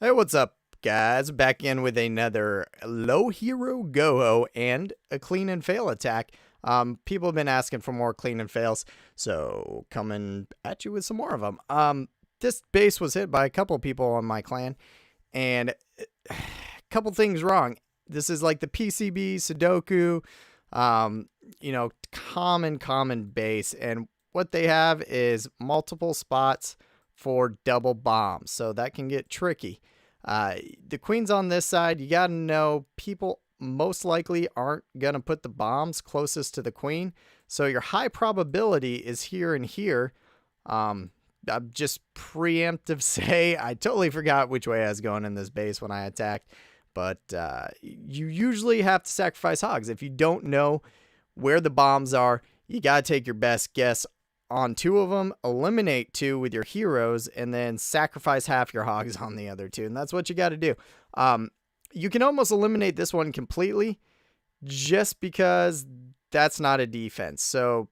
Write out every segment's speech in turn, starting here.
Hey, what's up, guys? Back in with another low hero GoHo and a clean and fail attack. People have been asking for more clean and fails, so coming at you with some more of them. This base was hit by a couple people on my clan, and a couple things wrong. This is like the PCB, Sudoku, common base, and what they have is multiple spots for double bombs, so that can get tricky. The queen's on this side. You gotta know people most likely aren't gonna put the bombs closest to the queen, so your high probability is here and here. I'm just preemptive say I totally forgot which way I was going in this base when I attacked, but you usually have to sacrifice hogs. If you don't know where the bombs are, you gotta take your best guess on two of them, eliminate two with your heroes, and then sacrifice half your hogs on the other two. And that's what you got to do. You can almost eliminate this one completely just because that's not a defense. So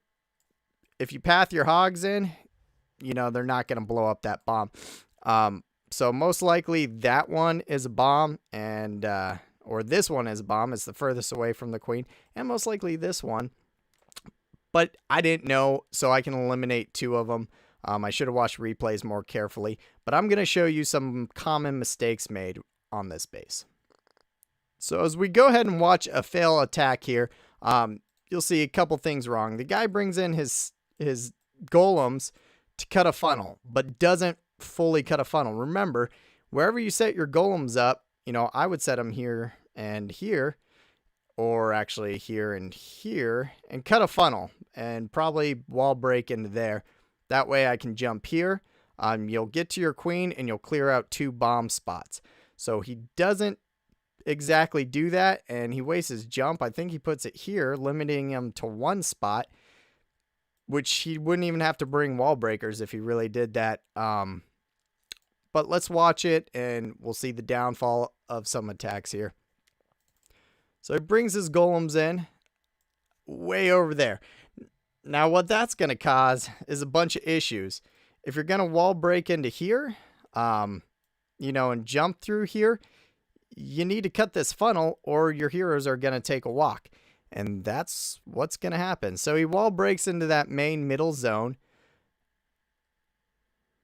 if you path your hogs in, they're not going to blow up that bomb. So most likely that one is a bomb, and or this one is a bomb. It's the furthest away from the queen. And most likely this one. But I didn't know, so I can eliminate two of them. I should have watched replays more carefully. But I'm going to show you some common mistakes made on this base. So as we go ahead and watch a fail attack here, you'll see a couple things wrong. The guy brings in his golems to cut a funnel, but doesn't fully cut a funnel. Remember, wherever you set your golems up, I would set them here and here, or actually here and here, and cut a funnel and probably wall break into there. That way I can jump here. You'll get to your queen and you'll clear out two bomb spots. So he doesn't exactly do that, and he wastes his jump. I think he puts it here, limiting him to one spot, which he wouldn't even have to bring wall breakers if he really did that. But let's watch it and we'll see the downfall of some attacks here. So he brings his golems in way over there. Now what that's going to cause is a bunch of issues. If you're going to wall break into here, and jump through here, you need to cut this funnel or your heroes are going to take a walk. And that's what's going to happen. So he wall breaks into that main middle zone.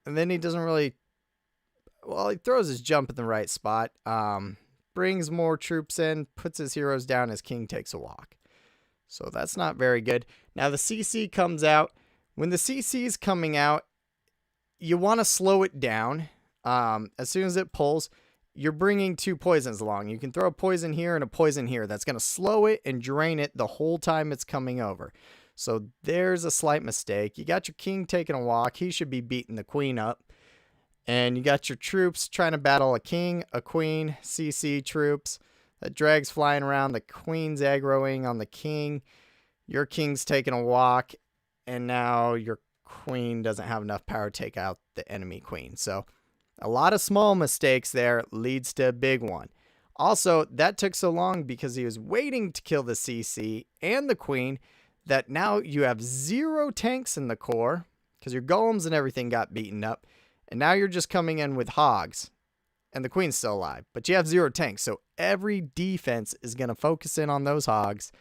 And then he doesn't really, he throws his jump in the right spot. Brings more troops in, puts his heroes down, his king takes a walk. So that's not very good. Now the CC comes out. When the CC is coming out, you want to slow it down. As soon as it pulls, you're bringing two poisons along. You can throw a poison here and a poison here. That's going to slow it and drain it the whole time it's coming over. So there's a slight mistake. You got your king taking a walk. He should be beating the queen up. And you got your troops trying to battle a king, a queen, CC troops. The drag's flying around. The queen's aggroing on the king. Your king's taking a walk. And now your queen doesn't have enough power to take out the enemy queen. So a lot of small mistakes there leads to a big one. Also, that took so long because he was waiting to kill the CC and the queen that now you have 0 tanks in the core because your golems and everything got beaten up. And now you're just coming in with hogs. And the queen's still alive. But you have 0 tanks. So every defense is going to focus in on those hogs.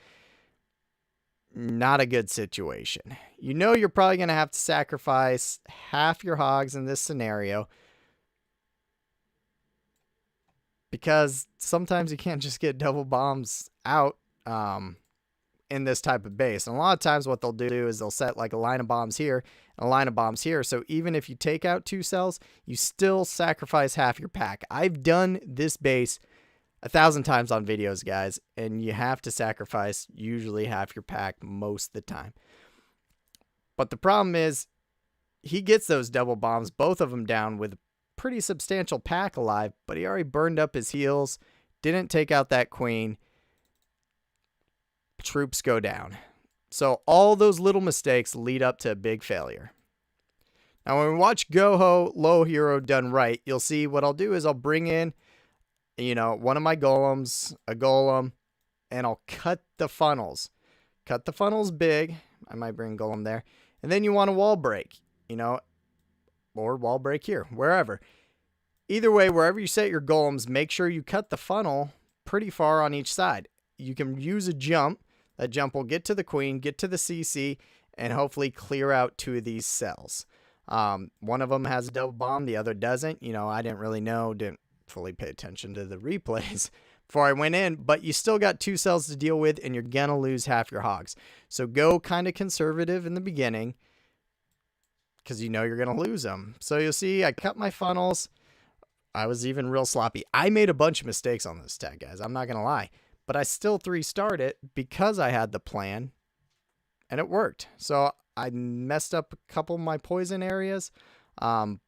Not a good situation. You're probably going to have to sacrifice half your hogs in this scenario. Because sometimes you can't just get double bombs out in this type of base. And a lot of times what they'll do is they'll set like a line of bombs here and a line of bombs here. So even if you take out 2 cells, you still sacrifice half your pack. I've done this base 1,000 times on videos, guys, and you have to sacrifice usually half your pack most of the time. But the problem is he gets those double bombs, both of them down with a pretty substantial pack alive, but he already burned up his heals, didn't take out that queen. Troops go down. So all those little mistakes lead up to a big failure. Now when we watch GoHo low hero done right, you'll see what I'll do is I'll bring in, one of my golems, a golem, and I'll cut the funnels. Cut the funnels big. I might bring golem there. And then you want a wall break, or wall break here, wherever. Either way, wherever you set your golems, make sure you cut the funnel pretty far on each side. You can use a jump. That jump will get to the queen, get to the CC, and hopefully clear out 2 of these cells. One of them has a double bomb, the other doesn't. You know, I didn't really know, didn't fully pay attention to the replays before I went in, but you still got 2 cells to deal with, and you're gonna lose half your hogs. So go kind of conservative in the beginning, because you know you're gonna lose them. So you'll see I cut my funnels. I was even real sloppy. I made a bunch of mistakes on this tag, guys. I'm not gonna lie, but I still 3-starred it because I had the plan, and it worked. So I messed up a couple of my poison areas, and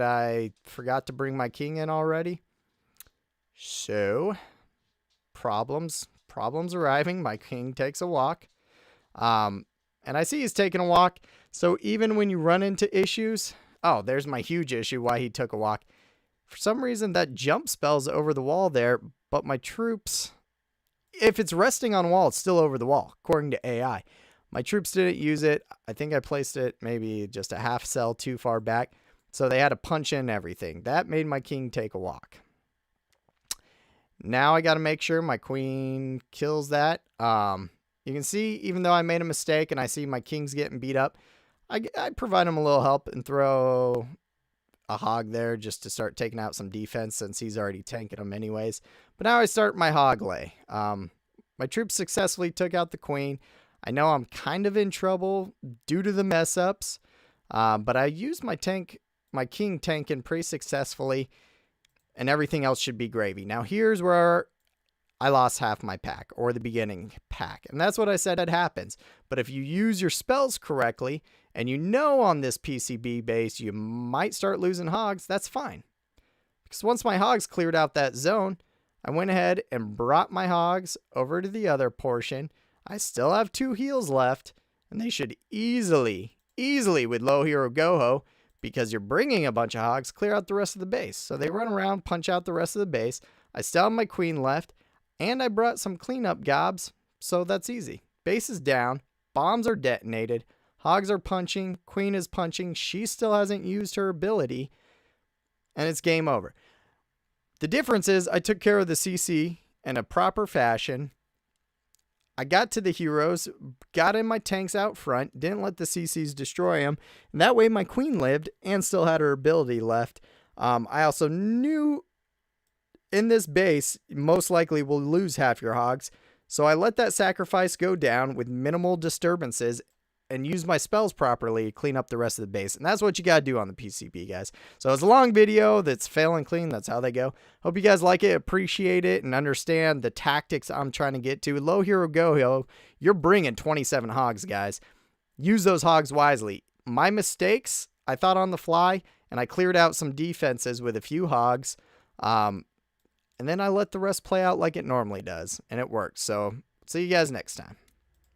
I forgot to bring my king in already. So problems arriving. My king takes a walk, and I see he's taking a walk. So even when you run into issues, oh, there's my huge issue why he took a walk. For some reason, that jump spell's over the wall there, but my troops, if it's resting on wall, it's still over the wall, according to AI. My troops didn't use it. I think I placed it maybe just a half cell too far back, so they had to punch in everything. That made my king take a walk. Now I got to make sure my queen kills that. You can see, even though I made a mistake and I see my king's getting beat up, I provide him a little help and throw a hog there just to start taking out some defense since he's already tanking them anyways. But now I start my hog lay. My troops successfully took out the queen. I know I'm kind of in trouble due to the mess ups, but I used my king tanking pretty successfully, and everything else should be gravy. Now here's where I lost half my pack, or the beginning pack, and that's what I said happens. But if you use your spells correctly, and you know on this PCB base you might start losing hogs, that's fine. Because once my hogs cleared out that zone, I went ahead and brought my hogs over to the other portion. I still have 2 heals left, and they should easily with low hero GoHo, because you're bringing a bunch of hogs, clear out the rest of the base. So they run around, punch out the rest of the base. I still have my queen left, and I brought some cleanup gobs, so that's easy. Base is down, bombs are detonated, hogs are punching, queen is punching, she still hasn't used her ability, and it's game over. The difference is I took care of the CC in a proper fashion. I got to the heroes, got in my tanks out front, didn't let the CCs destroy them, and that way my queen lived and still had her ability left. I also knew in this base, most likely will lose half your hogs, so I let that sacrifice go down with minimal disturbances and use my spells properly to clean up the rest of the base. And that's what you got to do on the PCB, guys. So it's a long video that's fail and clean. That's how they go. Hope you guys like it, appreciate it, and understand the tactics I'm trying to get to. Low hero GoHo, you're bringing 27 hogs, guys. Use those hogs wisely. My mistakes, I thought on the fly, and I cleared out some defenses with a few hogs. And then I let the rest play out like it normally does, and it worked. So see you guys next time.